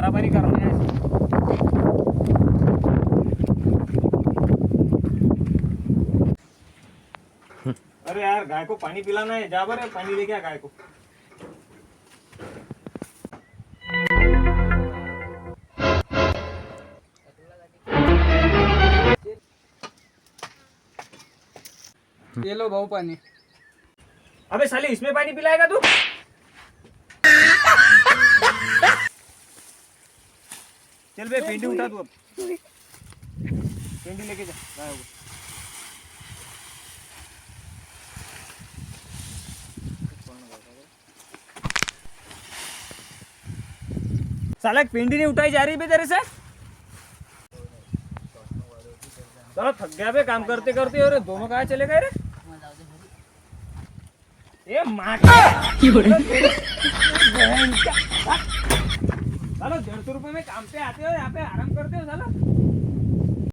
मारामारी करना है। अरे यार गाय को पानी पिलाना है, जा बरे पानी लेके आ गाय को। ये लो भाऊ पानी। अबे साले इसमें पानी पिलाएगा तू? चल बे पेंडी उठा तू अब, पेंडी लेके जा गाय को। साला पेंडी नहीं उठाई जा रही बे तेरे से। चलो थक गया बे काम करते करते, और दोनों कहाँ चले गए रे? ये माँ सालो 150 रुपए में काम पे आते हो, यहाँ पे आराम करते हो साला।